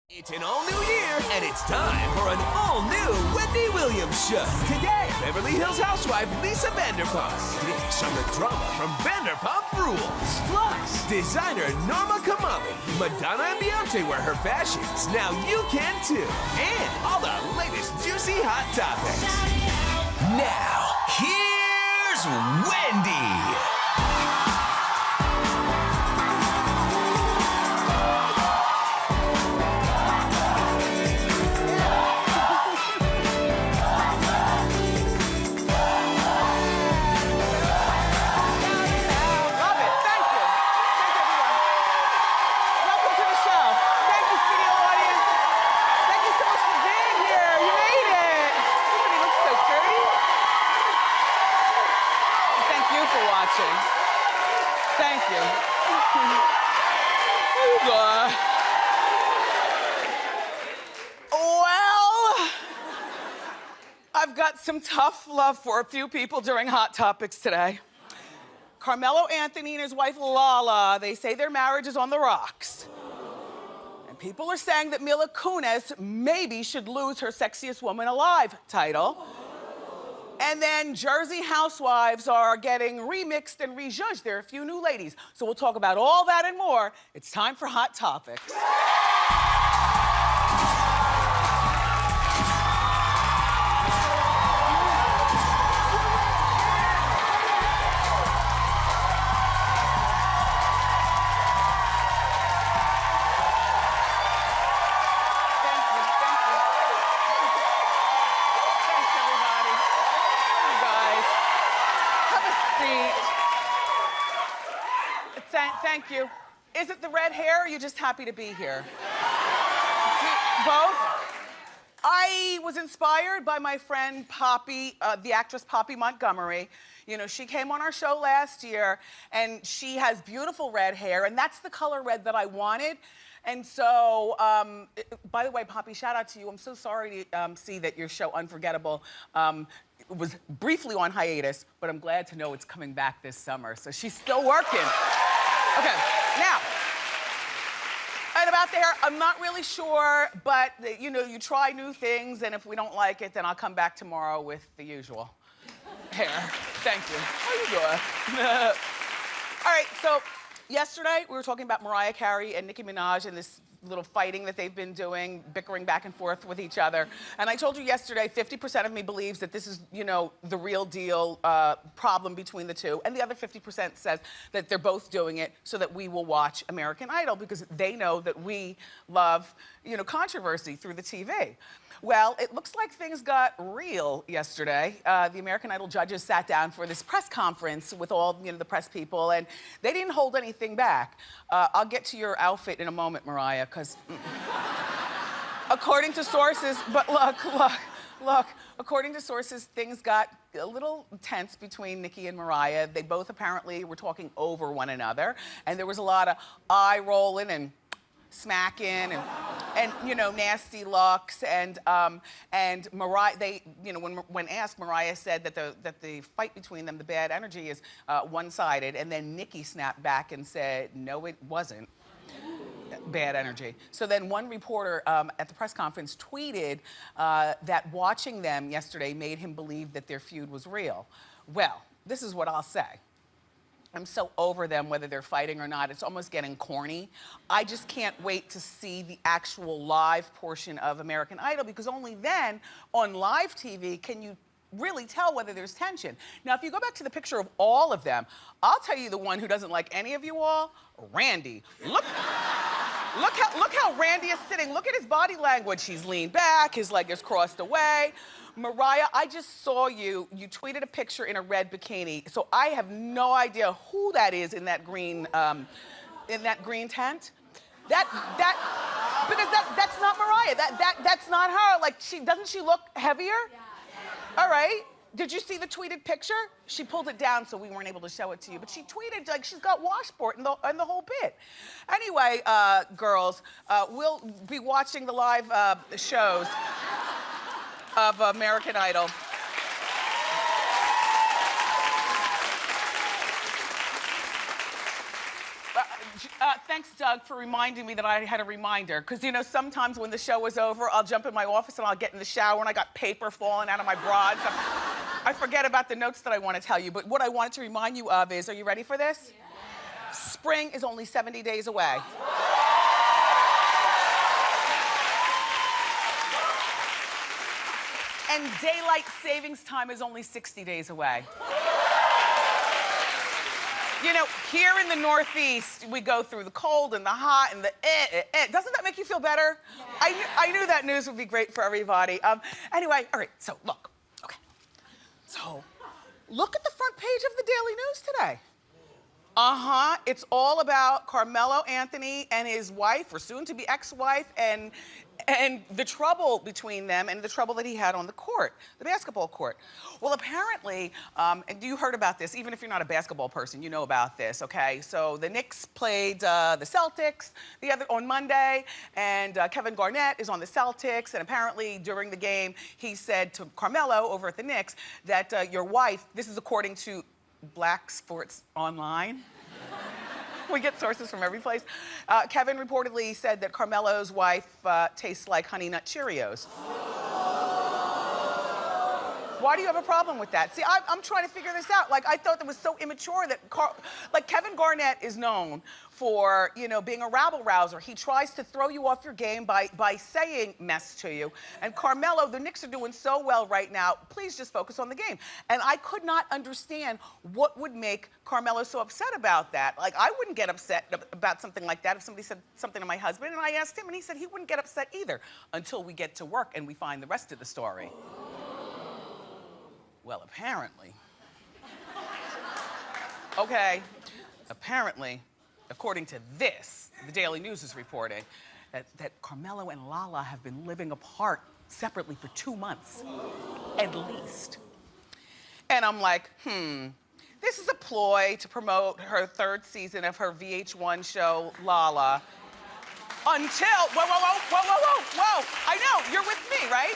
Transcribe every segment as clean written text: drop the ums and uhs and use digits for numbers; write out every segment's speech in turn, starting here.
It's an all-new year, and it's time for an all-new Wendy Williams show. Today, Beverly Hills housewife Lisa Vanderpump digs on the drama from Vanderpump Rules. Plus, designer Norma Kamali, Madonna and Beyonce wear her fashions. Now you can too. And all the latest juicy hot topics. Now, here's Wendy. Thank you. Oh, God. Well, I've got some tough love for a few people during Hot Topics today. Carmelo Anthony and his wife Lala, they say their marriage is on the rocks. And people are saying that Mila Kunis maybe should lose her Sexiest Woman Alive title. And then Jersey housewives are getting remixed and rejudged. There are a few new ladies. So we'll talk about all that and more. It's time for Hot Topics. Thank you. Is it the red hair or are you just happy to be here? Both? I was inspired by my friend Poppy, the actress Poppy Montgomery. You know, she came on our show last year and she has beautiful red hair and that's the color red that I wanted. And so, by the way, Poppy, shout out to you. I'm so sorry to see that your show, Unforgettable, was briefly on hiatus, but I'm glad to know it's coming back this summer. So she's still working. Okay, now, and about the hair, I'm not really sure, but you know, you try new things, and if we don't like it, then I'll come back tomorrow with the usual hair. Thank you. How you doing? All right, so yesterday we were talking about Mariah Carey and Nicki Minaj and this little fighting that they've been doing, bickering back and forth with each other. And I told you yesterday, 50% of me believes that this is, you know, the real deal problem between the two. And the other 50% says that they're both doing it so that we will watch American Idol because they know that we love, you know, controversy through the TV. Well, it looks like things got real yesterday. The American Idol judges sat down for this press conference with all, you know, the press people, and they didn't hold anything back. I'll get to your outfit in a moment, Mariah, because according to sources, but look, according to sources, things got a little tense between Nicki and Mariah. They both apparently were talking over one another, and there was a lot of eye rolling and smacking and you know, nasty looks and Mariah, they, you know, when asked, Mariah said that the fight between them, the bad energy is one-sided, and then Nicki snapped back and said no, it wasn't bad energy. So then one reporter at the press conference tweeted that watching them yesterday made him believe that their feud was real. Well, this is what I'll say. I'm so over them, whether they're fighting or not. It's almost getting corny. I just can't wait to see the actual live portion of American Idol because only then, on live TV, can you really tell whether there's tension. Now, if you go back to the picture of all of them, I'll tell you the one who doesn't like any of you all, Randy. Look how Randy is sitting. Look at his body language. He's leaned back, his leg is crossed away. Mariah, I just saw you tweeted a picture in a red bikini, so I have no idea who that is in that green tent. Because that's not Mariah. That's not her. Like, doesn't she look heavier? Yeah. All right. Did you see the tweeted picture? She pulled it down so we weren't able to show it to you, but she tweeted like she's got washboard and the whole bit. Anyway, girls, we'll be watching the live shows of American Idol. thanks, Doug, for reminding me that I had a reminder. Because, you know, sometimes when the show is over, I'll jump in my office and I'll get in the shower and I got paper falling out of my bra and stuff. I forget about the notes that I want to tell you. But what I wanted to remind you of is, are you ready for this? Yeah. Spring is only 70 days away. And daylight savings time is only 60 days away. You know, here in the Northeast, we go through the cold and the hot and the Doesn't that make you feel better? Yeah. I knew that news would be great for everybody. Anyway, all right, so look, okay. So, look at the front page of the Daily News today. It's all about Carmelo Anthony and his wife, or soon-to-be ex-wife, and the trouble between them and the trouble that he had on the court, the basketball court. Well, apparently, and you heard about this, even if you're not a basketball person, you know about this, okay? So the Knicks played the Celtics on Monday, and Kevin Garnett is on the Celtics, and apparently during the game, he said to Carmelo over at the Knicks that your wife, this is according to Black Sports Online. We get sources from every place. Kevin reportedly said that Carmelo's wife tastes like Honey Nut Cheerios. Why do you have a problem with that? See, I'm trying to figure this out. Like, I thought that was so immature that, Kevin Garnett is known for, you know, being a rabble-rouser. He tries to throw you off your game by saying mess to you. And Carmelo, the Knicks are doing so well right now. Please just focus on the game. And I could not understand what would make Carmelo so upset about that. Like, I wouldn't get upset about something like that if somebody said something to my husband. And I asked him, and he said he wouldn't get upset either until we get to work and we find the rest of the story. Well, apparently. Okay, apparently, according to this, the Daily News is reporting that Carmelo and Lala have been living apart separately for 2 months, at least. And I'm like, this is a ploy to promote her 3rd season of her VH1 show, Lala. Until, whoa, I know, you're with me, right?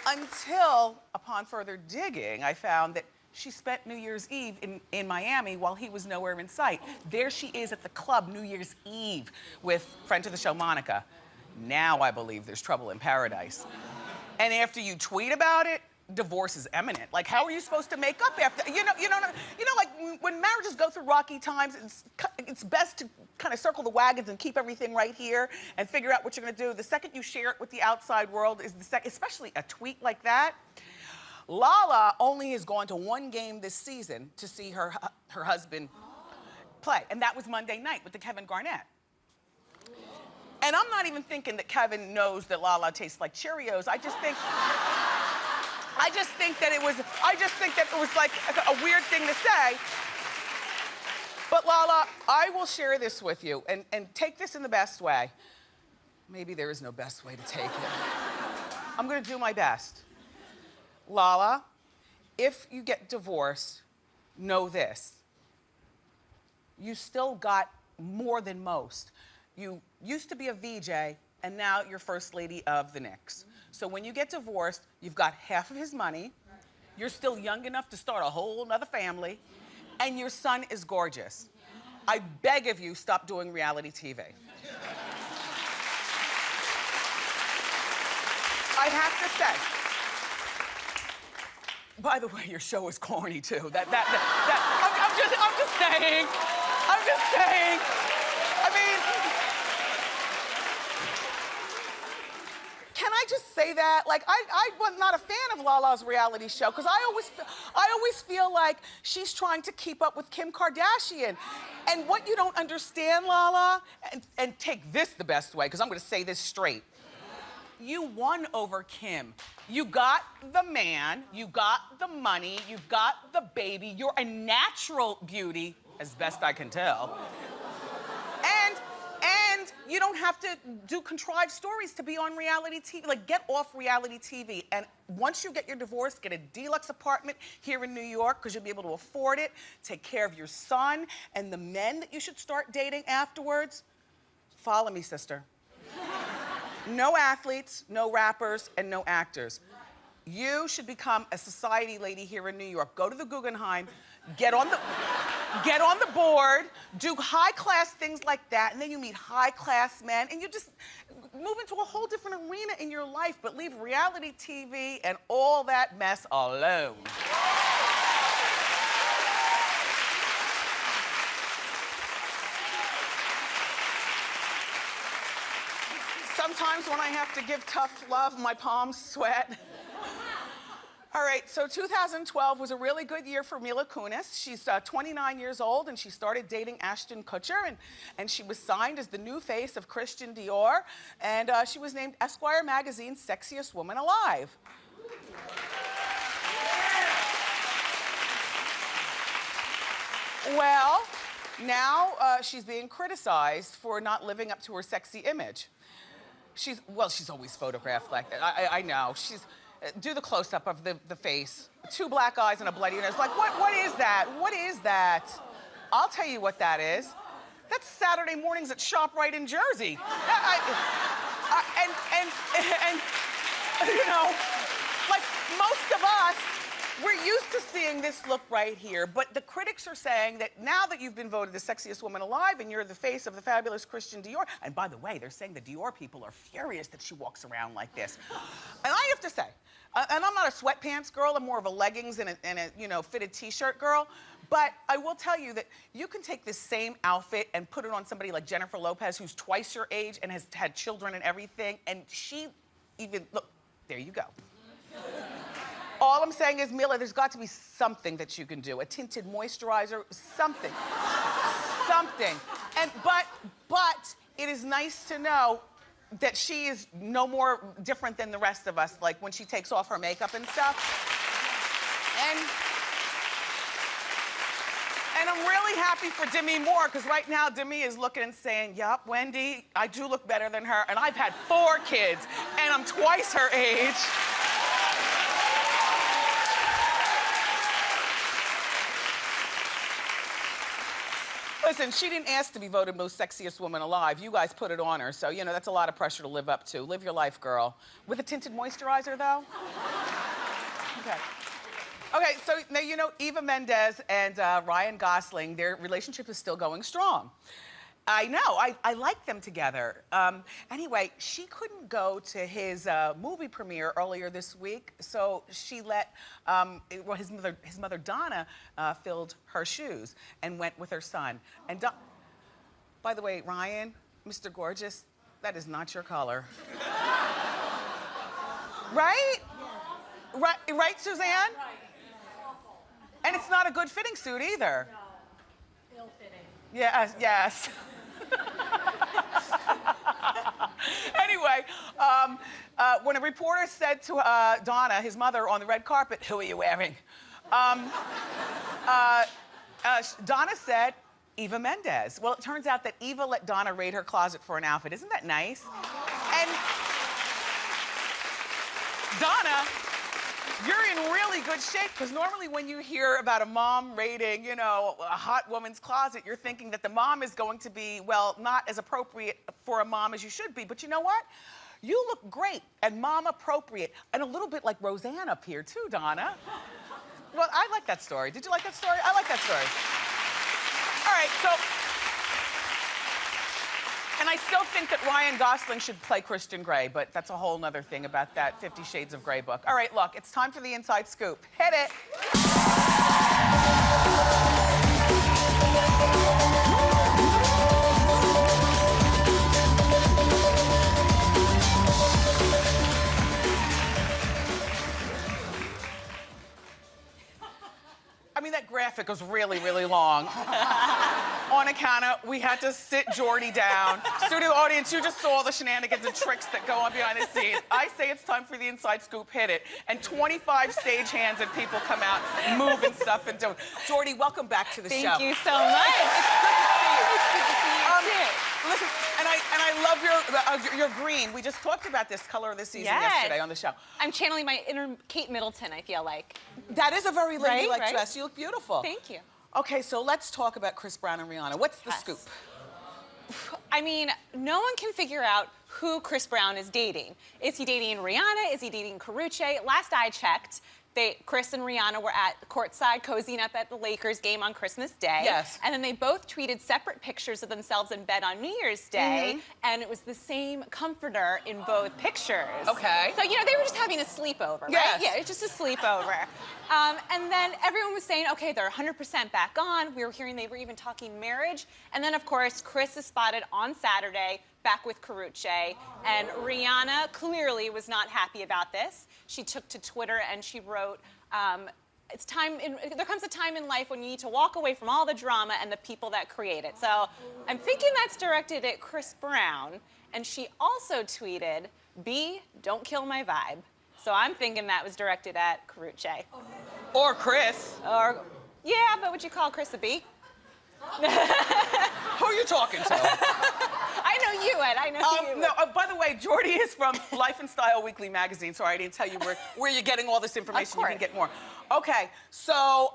Until, upon further digging, I found that she spent New Year's Eve in Miami while he was nowhere in sight. There she is at the club New Year's Eve with friend of the show, Monica. Now I believe there's trouble in paradise. And after you tweet about it, divorce is imminent. Like, how are you supposed to make up after, like when marriages go through rocky times, it's best to kind of circle the wagons and keep everything right here and figure out what you're gonna do. The second you share it with the outside world is especially a tweet like that. Lala only has gone to 1 game this season to see her husband play, and that was Monday night with the Kevin Garnett. And I'm not even thinking that Kevin knows that Lala tastes like Cheerios. I just think that it was like a weird thing to say. But Lala, I will share this with you, and take this in the best way. Maybe there is no best way to take it. I'm gonna do my best. Lala, if you get divorced, know this. You still got more than most. You used to be a VJ, and now you're First Lady of the Knicks. So when you get divorced, you've got half of his money, you're still young enough to start a whole nother family, and your son is gorgeous. I beg of you, stop doing reality TV. I have to say, by the way, your show is corny too. I'm just saying. I mean, can I just say that? Like, I was not a fan of Lala's reality show because I always feel like she's trying to keep up with Kim Kardashian. And what you don't understand, Lala, and take this the best way, because I'm gonna say this straight. You won over Kim. You got the man, you got the money, you've got the baby. You're a natural beauty, as best I can tell. And you don't have to do contrived stories to be on reality TV. Like, get off reality TV. And once you get your divorce, get a deluxe apartment here in New York, because you'll be able to afford it. Take care of your son and the men that you should start dating afterwards. Follow me, sister. No athletes, no rappers, and no actors. You should become a society lady here in New York. Go to the Guggenheim, get on the... get on the board, do high-class things like that, and then you meet high-class men, and you just move into a whole different arena in your life, but leave reality TV and all that mess alone. Sometimes when I have to give tough love, my palms sweat. All right, so 2012 was a really good year for Mila Kunis. She's 29 years old, and she started dating Ashton Kutcher, and she was signed as the new face of Christian Dior, and she was named Esquire magazine's sexiest woman alive. Well, now she's being criticized for not living up to her sexy image. She's always photographed like that. I know. Do the close-up of the face. 2 black eyes and a bloody nose. Like, what is that? What is that? I'll tell you what that is. That's Saturday mornings at ShopRite in Jersey. And you know, like most of us, we're used to seeing this look right here, but the critics are saying that now that you've been voted the sexiest woman alive and you're the face of the fabulous Christian Dior, and by the way, they're saying the Dior people are furious that she walks around like this. And I have to say, and I'm not a sweatpants girl, I'm more of a leggings and a fitted t-shirt girl, but I will tell you that you can take this same outfit and put it on somebody like Jennifer Lopez, who's twice your age and has had children and everything, and she even, look, there you go. All I'm saying is, Mila, there's got to be something that you can do. A tinted moisturizer, something. Something. But it is nice to know that she is no more different than the rest of us, like when she takes off her makeup and stuff. And I'm really happy for Demi Moore, because right now Demi is looking and saying, yup, Wendy, I do look better than her, and I've had 4 kids, and I'm twice her age. Listen, she didn't ask to be voted most sexiest woman alive. You guys put it on her, so, you know, that's a lot of pressure to live up to. Live your life, girl. With a tinted moisturizer, though? Okay. Okay, so now you know Eva Mendes and Ryan Gosling, their relationship is still going strong. I know, I like them together. Anyway, she couldn't go to his movie premiere earlier this week, so she let his mother Donna filled her shoes and went with her son. And by the way, Ryan, Mr. Gorgeous, that is not your color. Right? Right, Suzanne? Right. And it's not a good fitting suit either. No, ill-fitting. Yes. Anyway, when a reporter said to Donna, his mother, on the red carpet, "Who are you wearing?" Donna said, Eva Mendes. Well, it turns out that Eva let Donna raid her closet for an outfit. Isn't that nice? And Donna, you're in really good shape, because normally when you hear about a mom raiding, you know, a hot woman's closet, you're thinking that the mom is going to be, well, not as appropriate for a mom as you should be. But you know what? You look great and mom appropriate, and a little bit like Roseanne up here too, Donna. Well, I like that story. Did you like that story? I like that story. All right, so, and I still think that Ryan Gosling should play Christian Grey, but that's a whole nother thing about that 50 Shades of Grey book. All right, look, it's time for the inside scoop. Hit it. I mean, that graphic was really, really long. On account of, we had to sit Jordi down. Studio audience, you just saw the shenanigans and tricks that go on behind the scenes. I say it's time for the inside scoop, hit it. And 25 stage hands and people come out, move and stuff and do. Jordi, welcome back to the show. Thank you so much. It's good to see you. It's good to see you too. Listen, and I love your green. We just talked about this color of the season yesterday on the show. I'm channeling my inner Kate Middleton, I feel like. That is a very ladylike Right? dress. You look beautiful. Thank you. Okay, so let's talk about Chris Brown and Rihanna. What's the scoop? I mean, no one can figure out who Chris Brown is dating. Is he dating Rihanna? Is he dating Karrueche? Last I checked, Chris and Rihanna were at courtside cozying up at the Lakers game on Christmas Day. Yes. And then they both tweeted separate pictures of themselves in bed on New Year's Day, and it was the same comforter in both pictures. Okay. So, you know, they were just having a sleepover, right? Yes. Yeah, it's just a sleepover. And then everyone was saying, okay, they're 100% back on. We were hearing they were even talking marriage. And then, of course, Chris is spotted on Saturday back with Karrueche, and Rihanna clearly was not happy about this. She took to Twitter and she wrote, there comes a time in life when you need to walk away from all the drama and the people that create it. So I'm thinking that's directed at Chris Brown, and she also tweeted, B, don't kill my vibe. So I'm thinking that was directed at Karrueche. Or Chris. Or, yeah, but would you call Chris a B? Who are you talking to? I know you, Ed. I know you. No, by the way, Jordi is from Life and Style Weekly magazine. Sorry, I didn't tell you where you're getting all this information. You can get more. Okay, so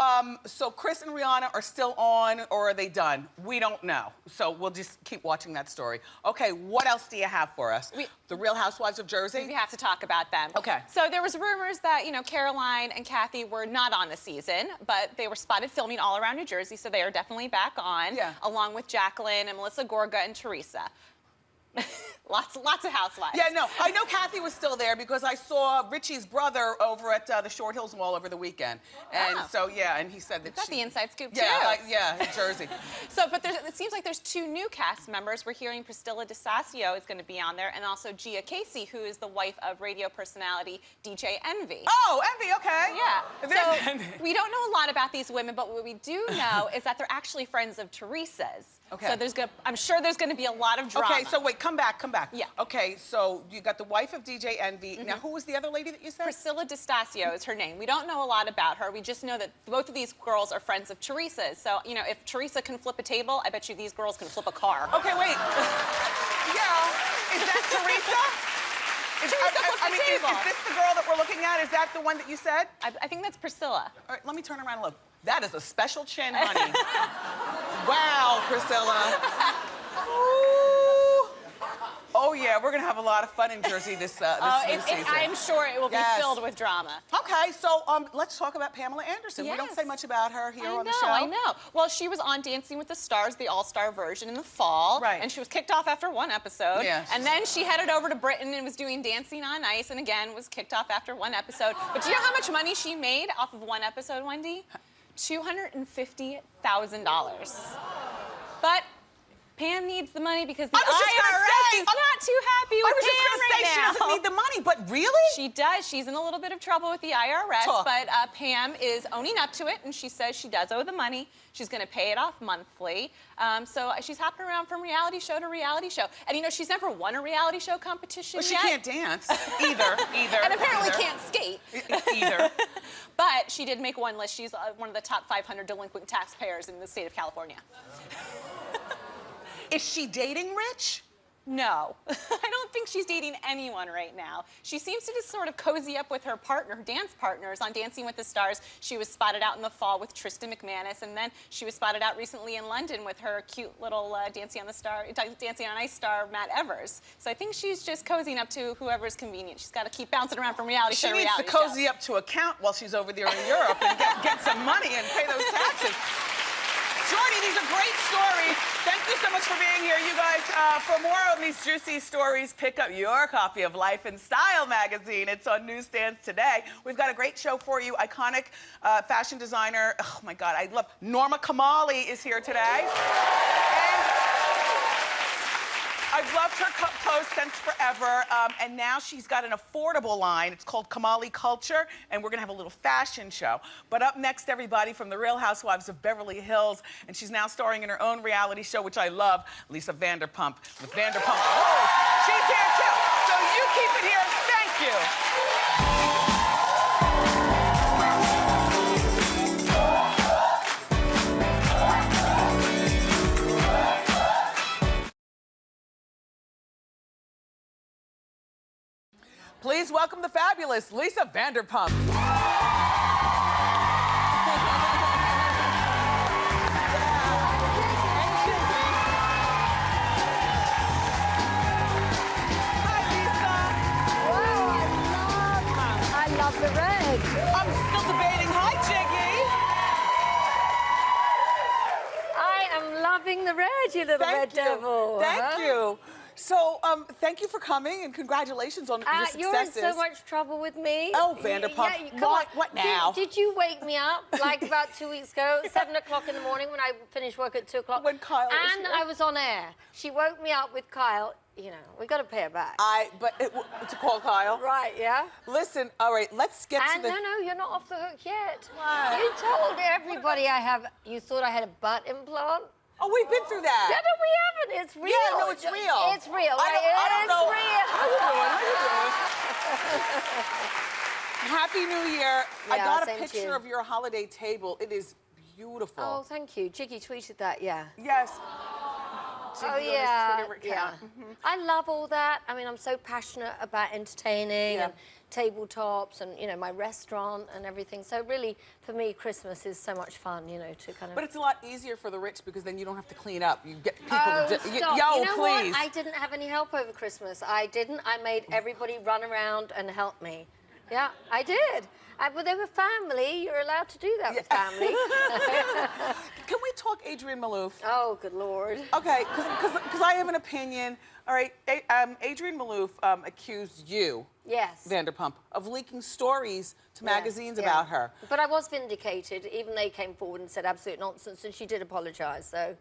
Chris and Rihanna are still on, or are they done? We don't know. So we'll just keep watching that story. Okay, what else do you have for us? The Real Housewives of Jersey? We have to talk about them. Okay. So there was rumors that, you know, Caroline and Kathy were not on the season, but they were spotted filming all around New Jersey, so they are definitely back on, along with Jacqueline and Melissa Gorga and Teresa. lots of housewives. Yeah, no, I know Kathy was still there because I saw Richie's brother over at the Short Hills Mall over the weekend. And so, yeah, and he said that got the inside scoop, too. Yeah, in Jersey. But it seems like there's two new cast members. We're hearing Priscilla DeSasio is going to be on there, and also Gia Casey, who is the wife of radio personality DJ Envy. Oh, Envy, okay. Yeah. So we don't know a lot about these women, but what we do know is that they're actually friends of Teresa's. Okay. So I'm sure there's going to be a lot of drama. Okay, so wait, come back. Yeah. Okay, so you got the wife of DJ Envy. Now, who was the other lady that you said? Priscilla DeStasio is her name. We don't know a lot about her. We just know that both of these girls are friends of Teresa's. So, you know, if Teresa can flip a table, I bet you these girls can flip a car. Okay, wait. Yeah, is that Teresa? Is this the girl that we're looking at? Is that the one that you said? I think that's Priscilla. All right, let me turn around and look. That is a special chin, honey. Wow, Priscilla. Ooh. Oh, yeah, we're going to have a lot of fun in Jersey this new season. I'm sure it will be filled with drama. Okay, so let's talk about Pamela Anderson. Yes. We don't say much about her here on the show. I know. Well, she was on Dancing with the Stars, the all-star version in the fall. Right. And she was kicked off after one episode. Yes. And then she headed over to Britain and was doing Dancing on Ice, and again was kicked off after one episode. But do you know how much money she made off of one episode, Wendy? $250,000. But Pam needs the money because the IRS is not too happy with Pam right now. She doesn't need the money, but really? She does. She's in a little bit of trouble with the IRS, but Pam is owning up to it, and she says she does owe the money. She's going to pay it off monthly. So she's hopping around from reality show to reality show. And, you know, she's never won a reality show competition yet. She can't dance either. And apparently can't skate. Either. But she did make one list. She's one of the top 500 delinquent taxpayers in the state of California. Is she dating Rich? No. I don't think she's dating anyone right now. She seems to just sort of cozy up with her dance partners on Dancing with the Stars. She was spotted out in the fall with Tristan McManus, and then she was spotted out recently in London with her cute little Dancing on Ice star, Matt Evers. So I think she's just cozying up to whoever's convenient. She's got to keep bouncing around from reality show to reality show. She needs to cozy up to account while she's over there in Europe and get some money and pay those taxes. Jordi, these are great stories. Thank you so much for being here. You guys, for more on these juicy stories, pick up your copy of Life and Style magazine. It's on newsstands today. We've got a great show for you. Iconic fashion designer, oh my God, I love Norma Kamali is here today. I've loved her clothes since forever, and now she's got an affordable line. It's called Kamali Culture, and we're gonna have a little fashion show. But up next, everybody, from the Real Housewives of Beverly Hills, and she's now starring in her own reality show, which I love, Lisa Vanderpump with Vanderpump Rules. She's here too, so you keep it here. Thank you. Please welcome the fabulous Lisa Vanderpump. I love the red. I'm still debating. Hi, Jiggy. I am loving the red, you little red devil. Thank you. So, thank you for coming and congratulations on your successes. You're in so much trouble with me. Oh, Vanderpump. Come on. What now? Did you wake me up like about 2 weeks ago, 7 o'clock in the morning when I finished work at 2 o'clock? When Kyle was And here. I was on air. She woke me up with Kyle. You know, we got to pay her back. To call Kyle? Right, yeah? Listen, all right, let's get to the... No, you're not off the hook yet. What? You told everybody you thought I had a butt implant. Oh, we've been through that. Yeah, no, we haven't. It's real. Yeah, no, it's real. It's real. I don't know. It's How you doing? real. Happy New Year. I Yeah, got a same to picture you. of your holiday table. It is beautiful. Oh, thank you. Jiggy tweeted that, yeah. Yes. Oh, Jiggy on his yeah. Twitter account. I love all that. I mean, I'm so passionate about entertaining and tabletops and, you know, my restaurant and everything. So really, for me, Christmas is so much fun, you know, to kind of... But it's a lot easier for the rich because then you don't have to clean up. You get people Oh, to... stop. Yo, you know please. what? I didn't have any help over Christmas. I didn't. I made everybody run around and help me. Yeah, I did. Well, they were family. You're allowed to do that with family. Can we talk Adrienne Maloof? Oh, good Lord. Okay, because I have an opinion. All right, Adrienne Maloof accused you, Yes. Vanderpump, of leaking stories to magazines about her. But I was vindicated. Even they came forward and said absolute nonsense, and she did apologise. So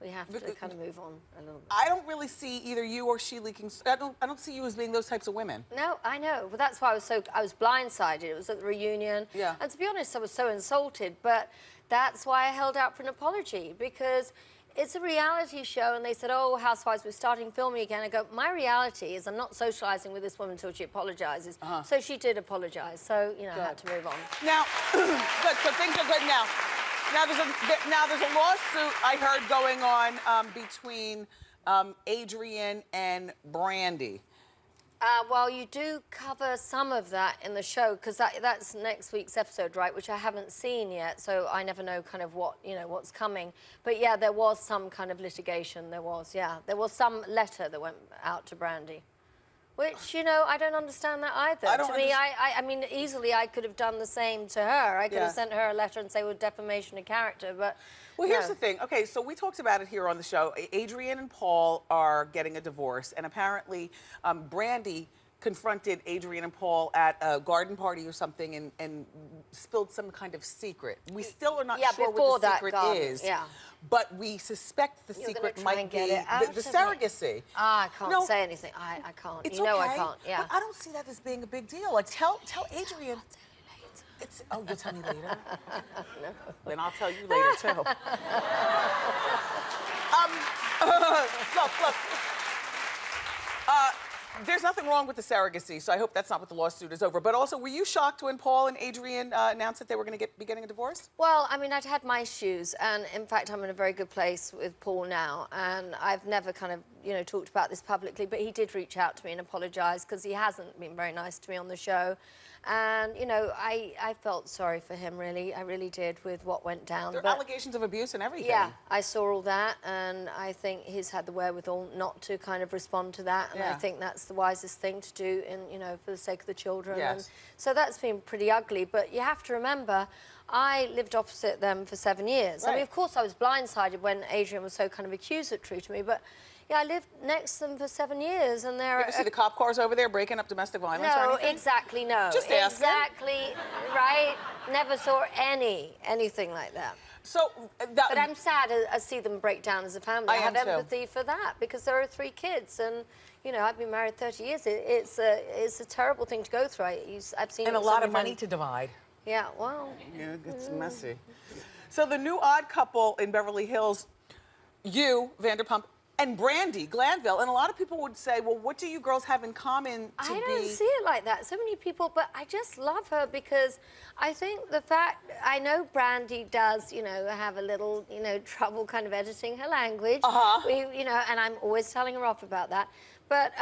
we have to kind of move on a little bit. I don't really see either you or she leaking. I don't see you as being those types of women. No, I know. But that's why I was blindsided. It was at the reunion. Yeah. And to be honest, I was so insulted. But that's why I held out for an apology, because it's a reality show, and they said, oh, Housewives, we're starting filming again. I go, my reality is I'm not socialising with this woman until she apologises. So she did apologise. So, you know, I had to move on. Now, good, so things are good now. Now there's a lawsuit I heard going on between Adrienne and Brandy. Well, you do cover some of that in the show, because that's next week's episode, right? Which I haven't seen yet, so I never know kind of what's coming. But yeah, there was some kind of litigation. There was some letter that went out to Brandy, which I don't understand that either. To me, I mean, easily I could have done the same to her. I could have sent her a letter and say, well, defamation of character, but. Well, here's the thing. Okay, so we talked about it here on the show. Adrienne and Paul are getting a divorce, and apparently Brandy confronted Adrienne and Paul at a garden party or something and spilled some kind of secret. We still are not sure what the secret is. Yeah. But we suspect the secret might be the surrogacy. I can't say anything. I can't. It's you know okay, I can't. Yeah. But I don't see that as being a big deal. Like, tell Adrienne. Oh, you'll tell me later? No. Then I'll tell you later, too. Look. There's nothing wrong with the surrogacy, so I hope that's not what the lawsuit is over. But also, were you shocked when Paul and Adrienne announced that they were going to be getting a divorce? Well, I mean, I'd had my issues, and in fact, I'm in a very good place with Paul now, and I've never kind of, talked about this publicly, but he did reach out to me and apologise, because he hasn't been very nice to me on the show. And, I felt sorry for him, really. I really did, with what went down. There are allegations of abuse and everything. Yeah, I saw all that, and I think he's had the wherewithal not to kind of respond to that, and I think that's the wisest thing to do, for the sake of the children. Yes. And so that's been pretty ugly, but you have to remember, I lived opposite them for 7 years. Right. I mean, of course, I was blindsided when Adrienne was so kind of accusatory to me, but yeah, I lived next to them for 7 years, and they're... You ever see the cop cars over there breaking up domestic violence or anything? Exactly, no. Just asking. Exactly, right? Never saw anything like that. So... But I'm sad I see them break down as a family. I have empathy for that, because there are 3 kids, and, I've been married 30 years. It's a terrible thing to go through. I've seen and a lot of money to divide. Yeah, well... Yeah, it's messy. So the new odd couple in Beverly Hills, you, Vanderpump, and Brandy Glanville, and a lot of people would say, well, what do you girls have in common to be... I don't see it like that. So many people, but I just love her, because I think the fact... I know Brandy does, have a little, trouble kind of editing her language. And I'm always telling her off about that. But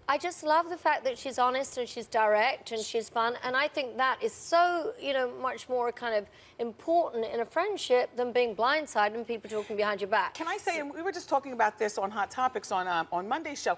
I just love the fact that she's honest and she's direct and she's fun. And I think that is so, much more kind of important in a friendship than being blindsided and people talking behind your back. Can I say, and we were just talking about this on Hot Topics on Monday's show,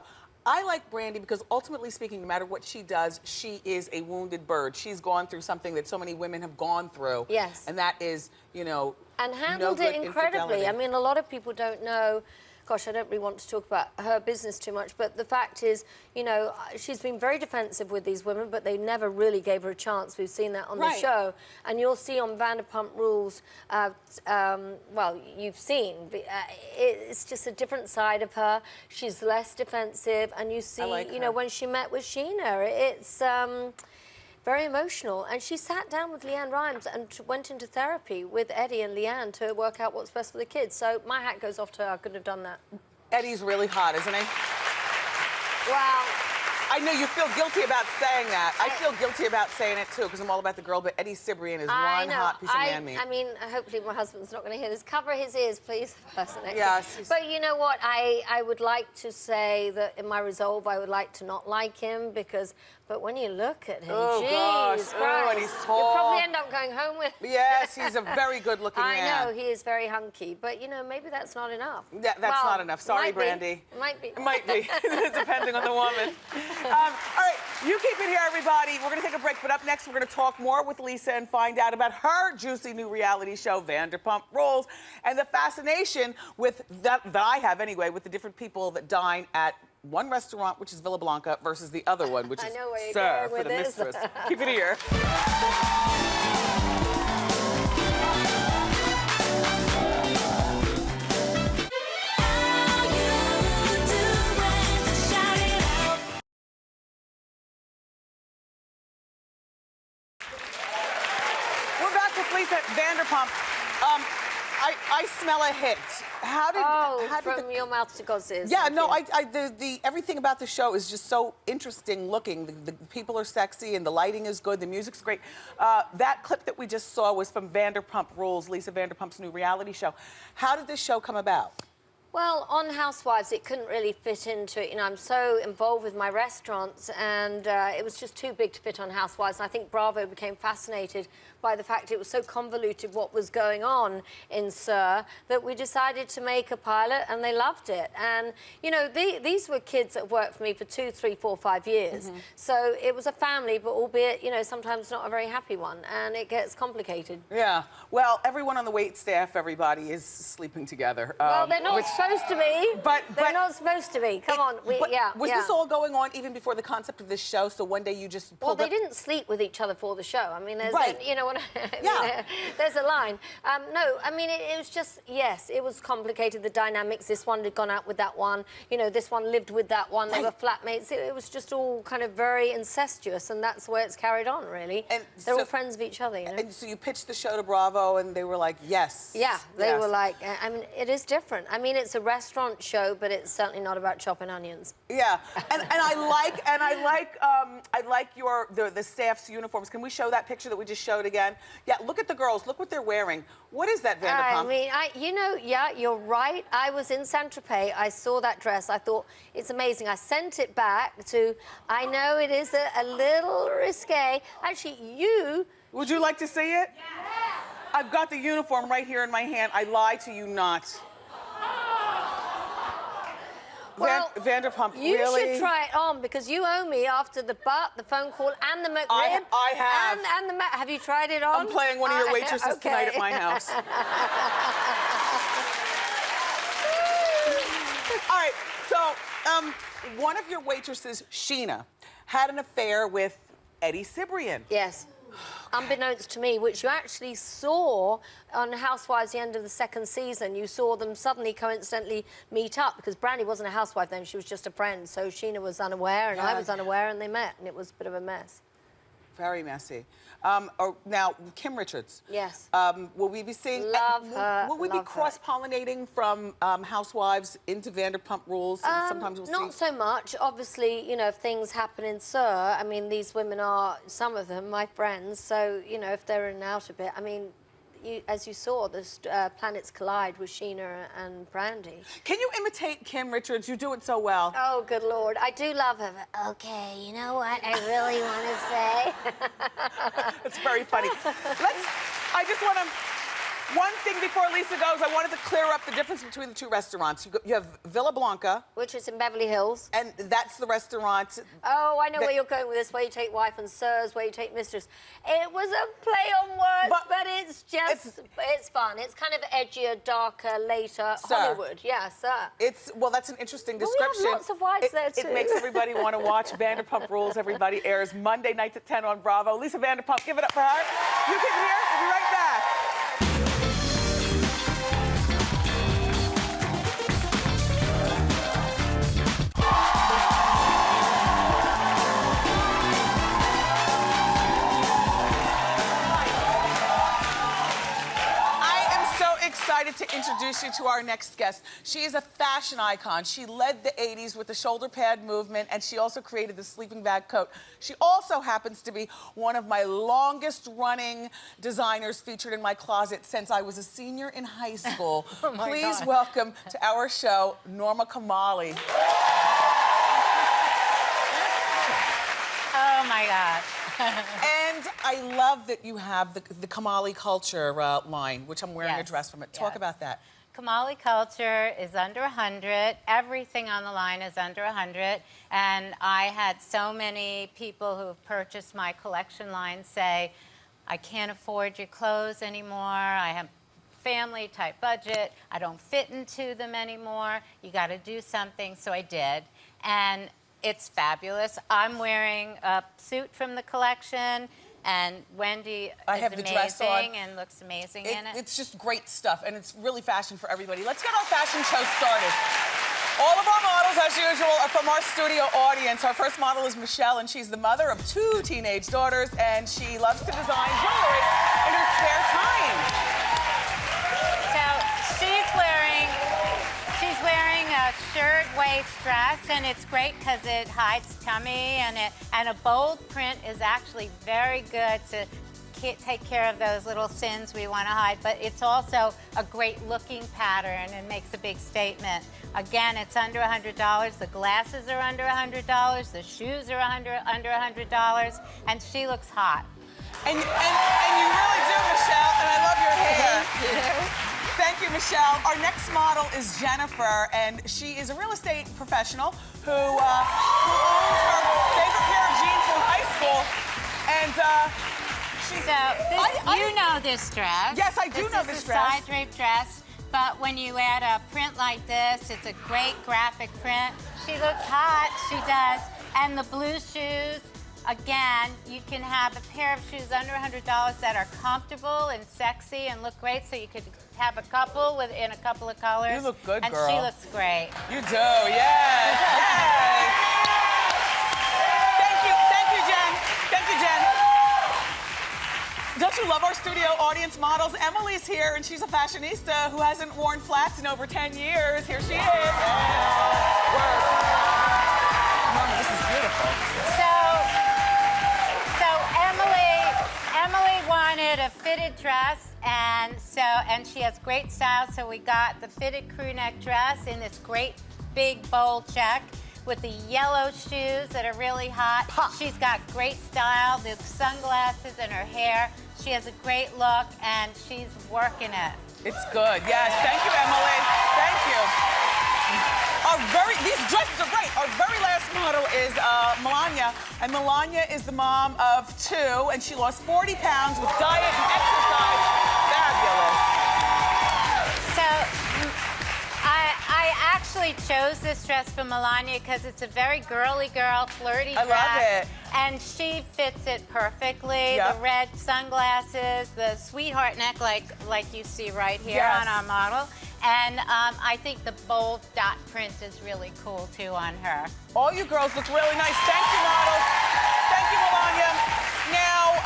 I like Brandy because ultimately speaking, no matter what she does, she is a wounded bird. She's gone through something that so many women have gone through. Yes. And that is, you know, and handled it incredibly. I mean, a lot of people don't know. Gosh, I don't really want to talk about her business too much, but the fact is, you know, she's been very defensive with these women, but they never really gave her a chance. We've seen that on the show. And you'll see on Vanderpump Rules, well, you've seen, it's just a different side of her. She's less defensive, and you see, you know, when she met with Sheena, it's very emotional. And she sat down with Leanne Rimes and went into therapy with Eddie and Leanne to work out what's best for the kids. So my hat goes off to her. I couldn't have done that. Eddie's really hot, isn't he? Well, I know you feel guilty about saying that. I feel guilty about saying it too, because I'm all about the girl, but Eddie Cibrian is one hot piece of man meat. I mean, hopefully my husband's not going to hear this. Cover his ears, please. Yes. But you know what? I would like to say that in my resolve, I would like to not like him because, but when you look at him, geez, Christ, he's tall. you'll probably end up going home with. Yes, he's a very good-looking man. I know, he is very hunky, but you know, maybe that's not enough. Yeah, that's not enough. Sorry, Brandy. Might be. It might be, depending on the woman. All right, you keep it here, everybody. We're going to take a break, but up next, we're going to talk more with Lisa and find out about her juicy new reality show, Vanderpump Rules, and the fascination with that I have anyway, with the different people that dine at one restaurant, which is Villa Blanca, versus the other one, which is Sir for the Mistress. Keep it here. We're back with Lisa Vanderpump. I smell a hit. How did from your mouth to God's ears. Yeah, no, everything about the show is just so interesting looking. The people are sexy and the lighting is good, the music's great. That clip that we just saw was from Vanderpump Rules, Lisa Vanderpump's new reality show. How did this show come about? Well, on Housewives, it couldn't really fit into it. You know, I'm so involved with my restaurants, and it was just too big to fit on Housewives. And I think Bravo became fascinated by the fact it was so convoluted what was going on in Sir that we decided to make a pilot, and they loved it. And, you know, these were kids that worked for me for 2, 3, 4, 5 years. So it was a family, but albeit, you know, sometimes not a very happy one, and it gets complicated. Yeah. Well, everyone on the wait staff, everybody, is sleeping together. Well, they're not supposed to be. But they're not supposed to be. Come on. Was this all going on even before the concept of this show? So one day you just pulled Well, they didn't sleep with each other for the show. I mean, there's, you know what I mean, there's a line. No, I mean, it was just, yes, it was complicated, the dynamics. This one had gone out with that one. You know, this one lived with that one. They were flatmates. It was just all kind of very incestuous, and that's the way it's carried on, really. And they're all friends of each other, you know. And so you pitched the show to Bravo, and they were like, yes. Yeah, they were like, I mean, it is different. I mean, it's a restaurant show, but it's certainly not about chopping onions. Yeah, and I like the staff's uniforms. Can we show that picture that we just showed again? Yeah, look at the girls. Look what they're wearing. What is that, Vanderpump? I mean, you know, yeah, you're right. I was in Saint-Tropez. I saw that dress. I thought, it's amazing. I sent it back to, I know it is a little risque. Actually, you... Would you like to see it? Yeah. I've got the uniform right here in my hand. I lie to you not. Well, Vanderpump, you really? should try it on because you owe me after the phone call, and the McRib. I have. And have you tried it on? I'm playing one of your waitresses tonight at my house. All right, so one of your waitresses, Sheena, had an affair with Eddie Cibrian. Yes. Unbeknownst to me, which you actually saw on Housewives, the end of the second season. You saw them suddenly, coincidentally, meet up because Brandy wasn't a housewife then; she was just a friend. So Sheena was unaware, and I was unaware, and they met, and it was a bit of a mess. Very messy. Now, Kim Richards. Yes. Will we be seeing... Love her. Will we be cross-pollinating from Housewives into Vanderpump Rules? And sometimes we'll not so much. Obviously, you know, if things happen in Sir, I mean, these women are, some of them, my friends. So, you know, if they're in and out a bit, I mean... as you saw, the planets collide with Sheena and Brandy. Can you imitate Kim Richards? You do it so well. Oh, good Lord. I do love her. Okay, you know what I really want to say? It's very funny. I just want to... One thing before Lisa goes, I wanted to clear up the difference between the two restaurants. You have Villa Blanca. Which is in Beverly Hills. And that's the restaurant. Oh, I know where you're going with this, where you take wife and sirs, where you take mistress. It was a play on words, but it's just, it's fun. It's kind of edgier, darker, later Hollywood. Yeah, sir. Well, that's an interesting description. We have lots of wives there, too. It makes everybody want to watch Vanderpump Rules. Everybody airs Monday nights at 10 on Bravo. Lisa Vanderpump, give it up for her. You keep it here. We'll be right back. Excited to introduce you to our next guest. She is a fashion icon. She led the 80s with the shoulder pad movement, and she also created the sleeping bag coat. She also happens to be one of my longest running designers featured in my closet since I was a senior in high school. Please welcome to our show, Norma Kamali. Oh my God. And I love that you have the Kamali culture line, which I'm wearing a dress from it. Talk about that. Kamali culture is under 100. Everything on the line is under 100. And I had so many people who have purchased my collection line say, I can't afford your clothes anymore. I have family type budget. I don't fit into them anymore. You got to do something. So I did. And it's fabulous. I'm wearing a suit from the collection, and Wendy is amazing and looks amazing in it. It's just great stuff, and it's really fashion for everybody. Let's get our fashion show started. All of our models, as usual, are from our studio audience. Our first model is Michelle, and she's the mother of 2 teenage daughters, and she loves to design jewelry in her spare time. So she's wearing a shirt waist dress, and it's great because it hides tummy, and a bold print is actually very good to take care of those little sins we want to hide, but it's also a great looking pattern and makes a big statement. Again, it's under $100. The glasses are under $100. The shoes are under $100, and she looks hot. And you really do, Michelle, and I love your hair. Thank you. Thank you, Michelle. Our next model is Jennifer, and she is a real estate professional who owns her favorite pair of jeans from high school. And you know this dress. Yes, I do know this dress. It's a side drape dress, but when you add a print like this, it's a great graphic print. She looks hot, she does. And the blue shoes, again, you can have a pair of shoes under $100 that are comfortable and sexy and look great, so you could have a couple in a couple of colors. You look good, and girl. And she looks great. You do, yes, yes. Thank you, Jen. Thank you, Jen. Don't you love our studio audience models? Emily's here, and she's a fashionista who hasn't worn flats in over 10 years. Here she is. Mama, this is beautiful. So Emily wanted a fitted dress, and she has great style, so we got the fitted crew neck dress in this great big bold check with the yellow shoes that are really hot. Pop. She's got great style, the sunglasses and her hair. She has a great look, and she's working it. It's good, yes. Thank you, Emily. Thank you. These dresses are great. Our very last model is Melania, and Melania is the mom of 2, and she lost 40 pounds with diet and exercise. Fabulous. So I actually chose this dress for Melania because it's a very girly girl, flirty dress. I love it. And she fits it perfectly. Yep. The red sunglasses, the sweetheart neck like you see right here Yes. on our model. And I think the bold dot print is really cool, too, on her. All you girls look really nice. Thank you, models. Thank you, Melania. Now,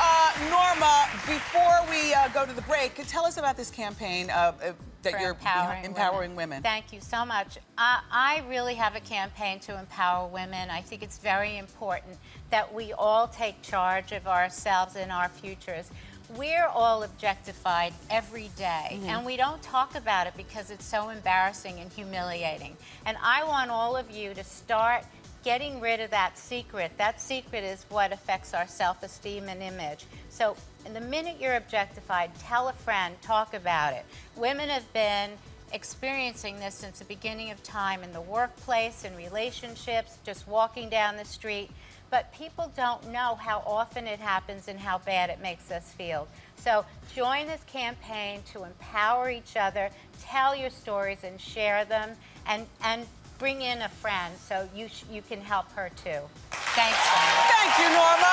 Norma, before we go to the break, tell us about this campaign that you're empowering women. Thank you so much. I really have a campaign to empower women. I think it's very important that we all take charge of ourselves and our futures. We're all objectified every day, and we don't talk about it because it's so embarrassing and humiliating. And I want all of you to start getting rid of that secret. That secret is what affects our self-esteem and image. So the minute you're objectified, tell a friend, talk about it. Women have been experiencing this since the beginning of time in the workplace, in relationships, just walking down the street. But people don't know how often it happens and how bad it makes us feel. So join this campaign to empower each other, tell your stories and share them, and bring in a friend so you can help her too. Thanks, Wendy. Thank you, Norma.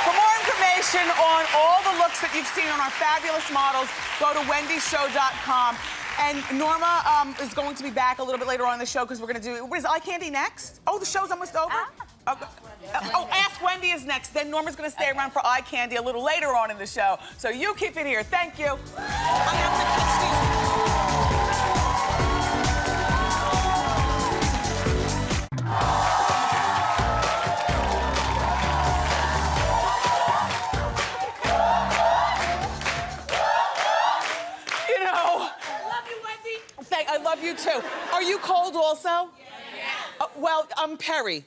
For more information on all the looks that you've seen on our fabulous models, go to wendyshow.com. And Norma is going to be back a little bit later on in the show because we're going to do, what is Eye Candy next? Oh, the show's almost over? Oh, Ask Wendy is next. Then Norma's going to stay around for Eye Candy a little later on in the show. So you keep it here. Thank you. I have to kiss these. I love you too. Are you cold also? Yeah. Well, I'm Perry.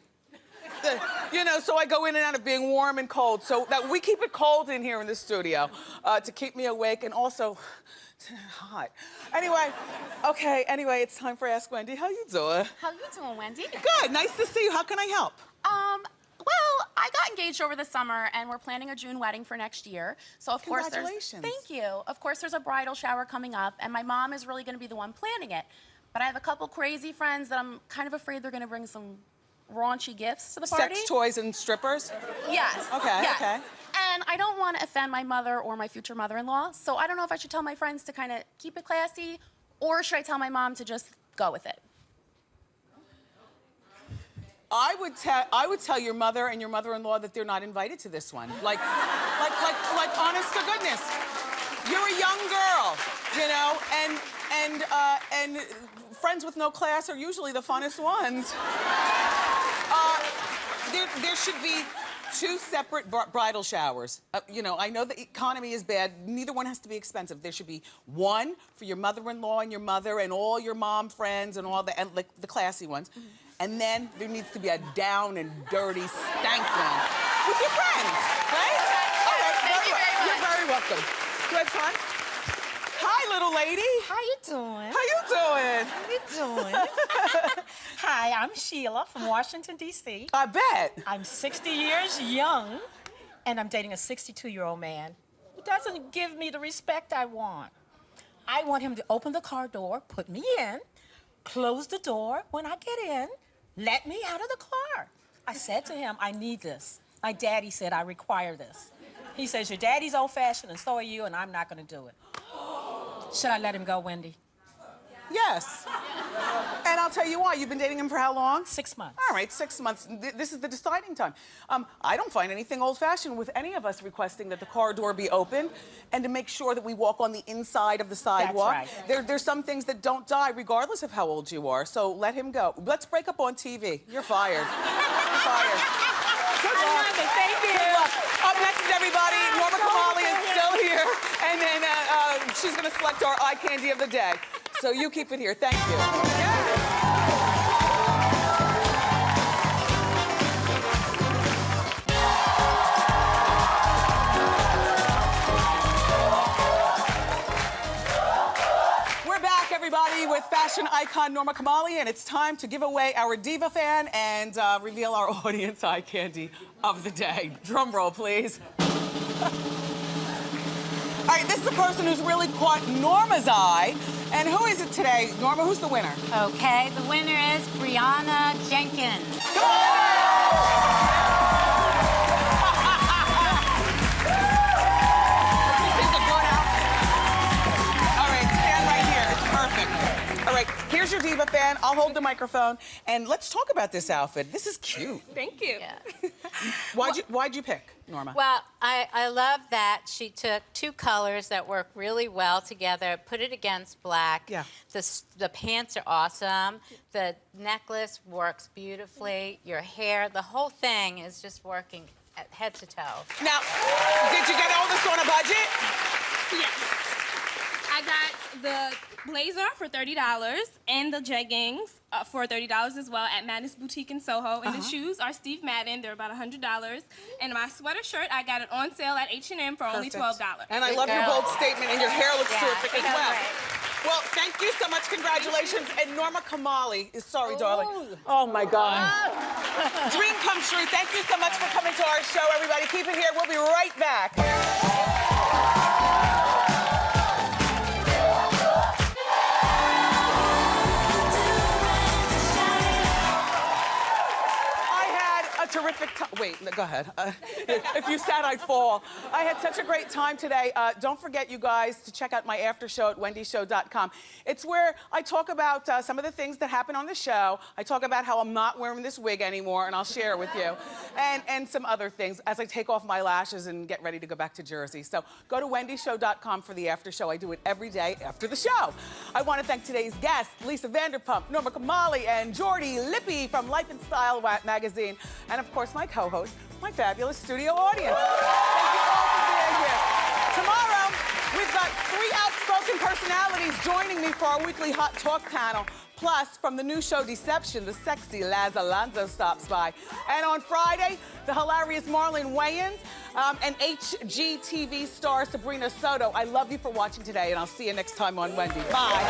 So I go in and out of being warm and cold. So that we keep it cold in here in the studio to keep me awake and also hot. Anyway, it's time for Ask Wendy. How you doing? How you doing, Wendy? Good. Nice to see you. How can I help? Well, I got engaged over the summer, and we're planning a June wedding for next year. So, of course, thank you. Of course, there's a bridal shower coming up, and my mom is really going to be the one planning it. But I have a couple crazy friends that I'm kind of afraid they're going to bring some raunchy gifts to the party. Sex toys and strippers? Yes. Okay, yes. okay. And I don't want to offend my mother or my future mother-in-law, so I don't know if I should tell my friends to kind of keep it classy, or should I tell my mom to just go with it? I would tell your mother and your mother-in-law that they're not invited to this one. Like, honest to goodness. You're a young girl, and friends with no class are usually the funnest ones. There should be 2 separate bridal showers. I know the economy is bad. Neither one has to be expensive. There should be one for your mother-in-law and your mother and all your mom friends and all the classy ones. Mm-hmm. And then there needs to be a down and dirty stank one with your friends, right? All right, Thank you very much. You're very welcome. Do you have fun? Hi, little lady. How you doing? How you doing? How you doing? Hi, I'm Sheila from Washington, D.C. I bet. I'm 60 years young, and I'm dating a 62-year-old man who doesn't give me the respect I want. I want him to open the car door, put me in, close the door when I get in, let me out of the car. I said to him, I need this. My daddy said I require this. He says, your daddy's old-fashioned and so are you, and I'm not going to do it. Should I let him go, Wendy? Yes. And I'll tell you why. You've been dating him for how long? 6 months. All right, 6 months. This is the deciding time. I don't find anything old-fashioned with any of us requesting that the car door be open and to make sure that we walk on the inside of the sidewalk. That's right. There's some things that don't die regardless of how old you are, so let him go. Let's break up on TV. You're fired. You're fired. Good luck. I love it. Thank you. Good luck. Up next, everybody, Norma Kamali is still here, and then she's going to select our eye candy of the day. So you keep it here. Thank you. We're back, everybody, with fashion icon Norma Kamali, and it's time to give away our Diva Fan and reveal our audience eye candy of the day. Drum roll, please. All right, this is a person who's really caught Norma's eye. And who is it today? Norma, who's the winner? Okay, the winner is Brianna Jenkins. Come on! This is a good outfit. All right, stand right here. It's perfect. All right, here's your Diva Fan. I'll hold the microphone. And let's talk about this outfit. This is cute. Thank you. Yeah. Why'd you pick, Norma? Well, I love that she took 2 colors that work really well together, put it against black. Yeah. The pants are awesome. The necklace works beautifully. Your hair, the whole thing is just working head to toe. Now, did you get all this on a budget? Yes. I got the blazer for $30 and the jeggings for $30 as well at Madness Boutique in Soho. And the shoes are Steve Madden. They're about $100. And my sweater shirt, I got it on sale at H&M for only $12. And I love your bold statement, and your hair looks terrific as well. Great. Well, thank you so much. Congratulations. And Norma Kamali is sorry, darling. Oh, my God. Dream come true. Thank you so much for coming to our show, everybody. Keep it here. We'll be right back. Terrific time. Wait, no, go ahead. If you sat, I'd fall. I had such a great time today. Don't forget, you guys, to check out my after show at wendyshow.com. It's where I talk about some of the things that happen on the show. I talk about how I'm not wearing this wig anymore, and I'll share it with you. And some other things as I take off my lashes and get ready to go back to Jersey. So go to wendyshow.com for the after show. I do it every day after the show. I want to thank today's guests, Lisa Vanderpump, Norma Kamali, and Jordi Lippe from Life and Style magazine. And of course, my co-host, my fabulous studio audience. Thank you all for being here. Tomorrow, we've got 3 outspoken personalities joining me for our weekly Hot Talk panel. Plus, from the new show Deception, the sexy Laz Alonso stops by. And on Friday, the hilarious Marlon Wayans and HGTV star Sabrina Soto. I love you for watching today, and I'll see you next time on Wendy. Bye.